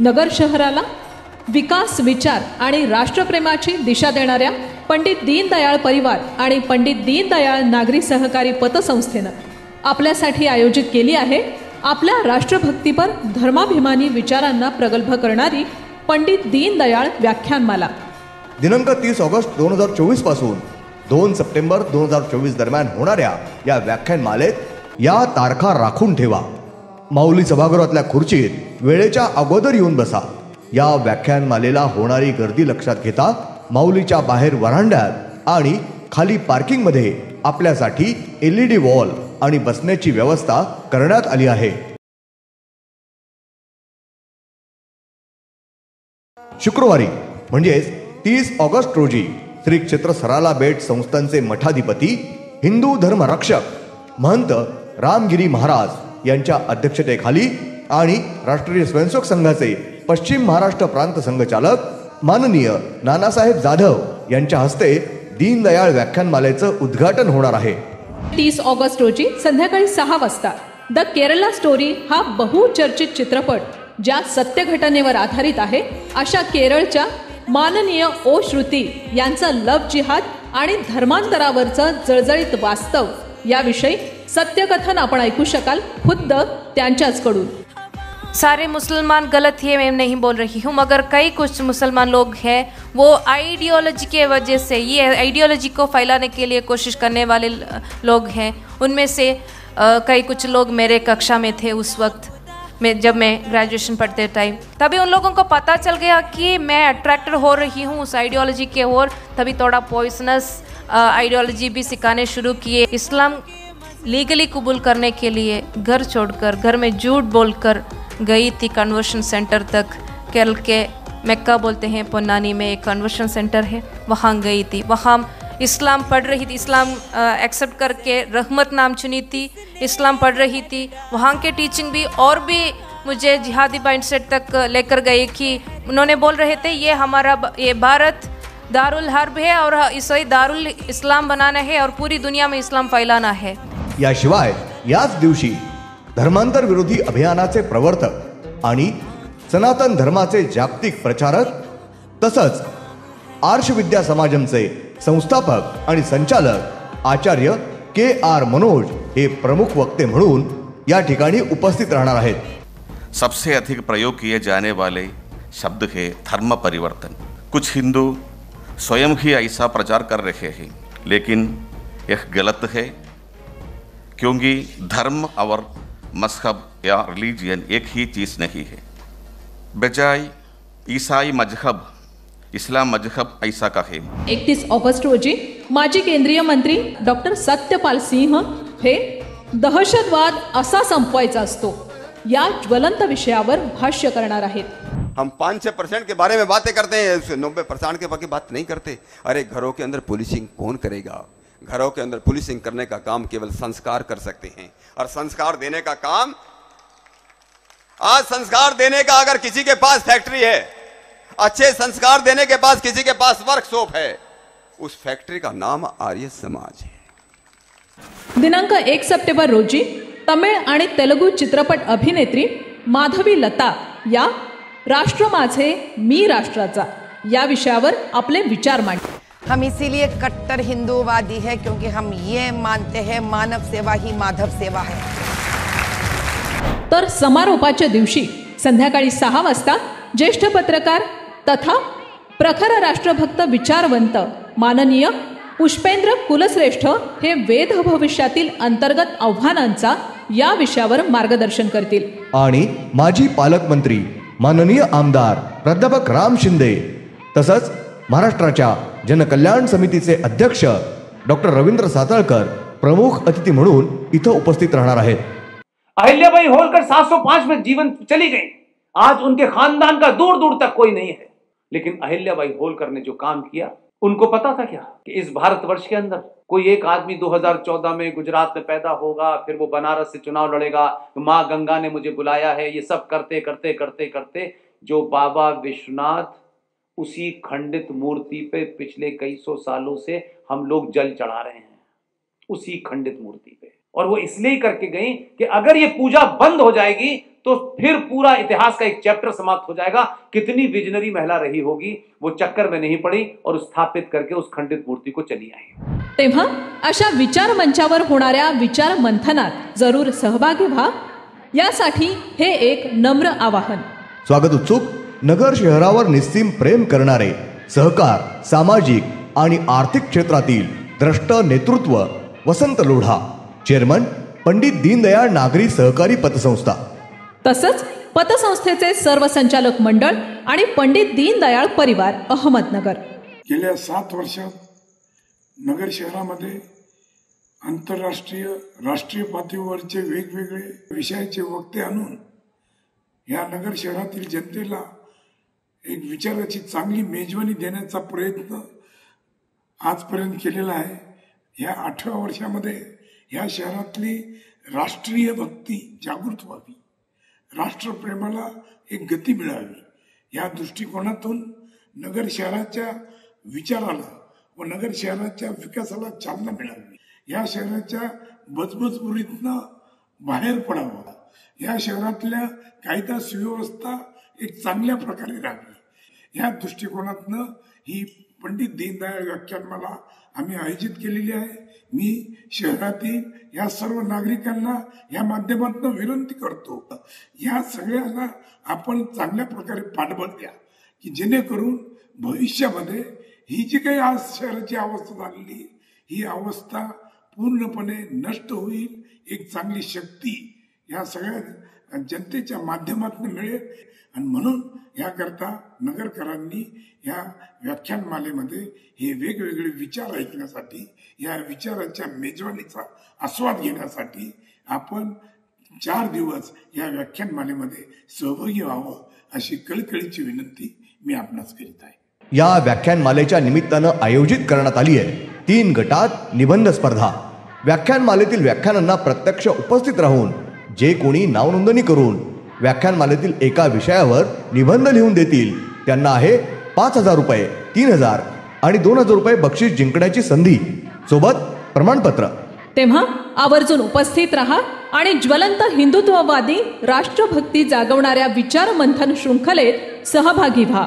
नगर शहराला विकास, विचार आणि राष्ट्रप्रेमाची दिशा देणाऱ्या पंडित दीनदयाळ परिवार आणि पंडित दीनदयाळ नागरी सहकारी पतसंस्थेनं आपल्यासाठी आयोजित केली आहे आपल्या राष्ट्रभक्तीपर धर्माभिमानी विचारांना प्रगल्भ करणारी पंडित दीनदयाळ व्याख्यानमाला। दिनांक 30 ऑगस्ट 2024 पासून 2 सप्टेंबर 2024 दरम्यान होणाऱ्या या व्याख्यानमालेत या तारखा राखून ठेवा। माऊली सभागृहातल्या खुर्चीत वेळेच्या अगोदर येऊन बसा। या व्याख्यानमालेला होणारी गर्दी लक्षात घेता माऊलीच्या बाहेर व्हरांड्यात आणि खाली पार्किंगमध्ये आपल्यासाठी LED वॉल आणि बसण्याची व्यवस्था करण्यात आली आहे। शुक्रवारी म्हणजेच 30 ऑगस्ट रोजी श्री क्षेत्र सराला बेट संस्थानचे मठाधिपती, हिंदू धर्म रक्षक महंत रामगिरी महाराज यांच्या अध्यक्षतेखाली आणि राष्ट्रीय स्वयंसेवक संघाचे पश्चिम महाराष्ट्र प्रांत संघचालक माननीय नानासाहेब जाधव यांच्या हस्ते दीनदयाळ व्याख्यानमालेचं उद्घाटन होणार आहे। 30 ऑगस्ट रोजी संध्याकाळी 6 वाजता द केरला स्टोरी हा बहुचर्चित चित्रपट ज्या सत्य घटनेवर आधारित आहे अशा केरळच्या माननीय ओ श्रुती यांचा लव जिहाद आणि धर्मांतरावरचं जळजळीत वास्तव याविषयी सत्यकथन आपण ऐकू शकाल खुद्द त्यांच्याचकडून। सारे मुसलमान गलत है मैं नहीं बोल रही हूँ, मगर कई कुछ मुसलमान लोग हैं वो आइडियोलॉजी के वजह से ये आइडियोलॉजी को फैलाने के लिए कोशिश करने वाले लोग हैं। उनमें से कई कुछ लोग मेरे कक्षा में थे उस वक्त जब मैं ग्रेजुएशन पढ़ते टाइम, तभी उन लोगों को पता चल गया कि मैं अट्रैक्टेड हो रही हूँ उस आइडियोलॉजी के ओर, तभी थोड़ा पॉइजनस आइडियोलॉजी भी सिखाने शुरू किए। इस्लाम लीगली कबूल करने के लिए घर छोड़कर, घर में झूठ बोलकर गई थी कन्वर्शन सेंटर तक। केरल के मक्का बोलते हैं, पोन्नानी में एक कन्वर्शन सेंटर है, वहाँ गई थी। वहाँ इस्लाम पढ़ रही थी, इस्लाम एक्सेप्ट करके रहमत नाम चुनी थी, इस्लाम पढ़ रही थी। वहाँ के टीचिंग भी और भी मुझे जिहादी माइंडसेट तक लेकर गए कि उन्होंने बोल रहे थे ये भारत दारुल हर्ब है और इसे दारुल इस्लाम बनाना है और पूरी दुनिया में इस्लाम फैलाना है। याशिवाय याच दिवशी धर्मांतर विरोधी अभियानाचे प्रवर्तक आणि सनातन धर्माचे जागतिक प्रचारक तसंच आर्ष विद्या समाजमचे संस्थापक आणि संचालक आचार्य KR मनोज हे प्रमुख वक्ते म्हणून या ठिकाणी उपस्थित राहणार आहेत। सबसे अधिक प्रयोग किए जाने वाले शब्द है धर्म परिवर्तन। कुछ हिंदू स्वयं ही ऐसा प्रचार कर रहे हैं, लेकिन यह गलत है, क्योंकि धर्म और मजहब या रिलीजियन एक ही चीज़ नहीं है। बजाय ईसाई मजहब इस्लाम मजहब ऐसा कहे। 31 ऑगस्ट रोजी माजी केंद्रीय मंत्री डॉक्टर सत्यपाल सिंह हे दहशतवाद असा संपवायचा असतो या ज्वलंत विषयावर भाष्य करणार आहेत। हम 5-6% के बारे में बातें करते हैं, 90% के बाकी बात नहीं करते। अरे घरों के अंदर पुलिसिंग कौन करेगा? घरों के अंदर पुलिसिंग करने का काम केवल संस्कार कर सकते हैं, और संस्कार देने का काम आज संस्कार देने का अगर किसी के पास फैक्ट्री है, अच्छे संस्कार देने के पास किसी के पास वर्कशॉप है, उस फैक्ट्री का नाम आर्य समाज है। दिनांक 1 सप्टेंबर रोजी तमिळ आणि तेलुगू चित्रपट अभिनेत्री माधवी लता या राष्ट्र माझे मी राष्ट्राचा या विषयावर आपले विचार मांडले। हम इसीलिए कट्टर हिंदूवादी है क्योंकि हम ये मानते हैं मानव सेवा ही माधव सेवा है। तर समारोपाच्या दिवशी संध्याकाळी 6 वाजता ज्येष्ठ पत्रकार तथा प्रखर राष्ट्रभक्त विचारवंत माननीय पुष्पेंद्र कुलश्रेष्ठ हे वेध भविष्यातील अंतर्गत आव्हानांचा या विषयावर मार्गदर्शन करतील। आणि माजी पालकमंत्री माननीय आमदार प्राध्यापक राम शिंदे तसंच महाराष्ट्राच्या जनकल्याण समितीचे अध्यक्ष डॉक्टर रवींद्र सातळकर प्रमुख अतिथी म्हणून इथं उपस्थित राहणार आहेत। अहिल्याबाई होलकर 705 में जीवन चली गई। आज उनके खानदान का दूर दूर तक कोई नहीं है, लेकिन अहिल्याबाई होलकर ने जो काम किया, उनको पता था क्या कि इस भारतवर्ष के अंदर कोई एक आदमी 2014 में गुजरात में पैदा होगा, फिर वो बनारस से चुनाव लड़ेगा, माँ गंगा ने मुझे बुलाया है। ये सब करते करते करते करते जो बाबा विश्वनाथ उसी खंडित मूर्ति पे पिछले कई सौ सालों से हम लोग जल चढ़ा रहे हैं, उसी खंडित मूर्ति पे। और वो इसलिए ही करके गई कि अगर ये पूजा बंद हो जाएगी तो फिर पूरा इतिहास का एक चैप्टर समाप्त हो जाएगा। कितनी विजनरी महिला रही होगी, वो चक्कर में नहीं पड़ी और स्थापित करके उस खंडित मूर्ति को चली आई। तेव्हा अशा विचार मंचावर होणाऱ्या विचार मंथनात जरूर सहभागी व्हा, यासाठी हे एक नम्र आवाहन। स्वागत उत्सुक नगर शहरावर निस्सीम प्रेम करणारे सहकार, सामाजिक आणि आर्थिक क्षेत्रातील द्रष्ट नेतृत्व वसंत लोढा, चेअरमन पंडित दीनदयाळ नागरी सहकारी पतसंस्था, तसंच पतसंस्थेचे सर्व संचालक मंडळ आणि पंडित दीनदयाळ परिवार अहमदनगर। गेल्या 7 वर्षात नगर शहरामध्ये आंतरराष्ट्रीय राष्ट्रीय पातळीवरचे वेगवेगळे विषयाचे वक्ते आणून या नगर शहरातील जनतेला एक विचाराची चांगली मेजवानी देण्याचा प्रयत्न आजपर्यंत केलेला आहे। या 18 वर्षामध्ये या शहरातली राष्ट्रीय भक्ती जागृत व्हावी, राष्ट्रप्रेमाला एक गती मिळावी, या दृष्टिकोनातून नगर शहराच्या विचाराला व नगर शहराच्या विकासाला चालना मिळावी, या शहराच्या बजबजपुरीतनं बाहेर पडावं, या शहरातल्या कायदा सुव्यवस्था एक चांगल्या प्रकारे राहावी, या दृष्टिकोनातनं ही पंडित दीनदयाळ व्याख्यानमाला आम्ही आयोजित केलेली आहे। मी शहरातील या सर्व नागरिकांना या माध्यमातून विनंती करतो, या सगळ्यांना आपण चांगल्या प्रकारे पाठबळ द्या की जेणेकरून भविष्यामध्ये ही जी काही आज शहराची अवस्था झालेली ही अवस्था पूर्णपणे नष्ट होईल, एक चांगली शक्ती या सगळ्या जनतेच्या माध्यमातून मिळेल। आणि म्हणून याकरता नगरकरांनी या व्याख्यानमालेमध्ये हे वेगवेगळे विचार ऐकण्यासाठी, या विचाराच्या मेजवानीचा आस्वाद घेण्यासाठी आपण 4 दिवस या व्याख्यानमालेमध्ये सहभागी व्हावं अशी कळकळीची विनंती मी आपणास करीत आहे। या व्याख्यानमालेच्या निमित्तानं आयोजित करण्यात आली आहे 3 गटात निबंध स्पर्धा। व्याख्यानमालेतील व्याख्यानांना प्रत्यक्ष उपस्थित राहून जे कोणी नावनोंदणी करून व्याख्यानमालेतील एका विषयावर निबंध लिहून देतील त्यांना आहे 5,000 रुपये, 3,000 आणि 2,000 रुपये बक्षीस जिंकण्याची संधी, सोबत प्रमाणपत्र। तेव्हा आवर्जून उपस्थित रहा आणि ज्वलंत हिंदुत्ववादी राष्ट्रभक्ती जागवणाऱ्या विचार मंथन शृंखलेत सहभागी व्हा।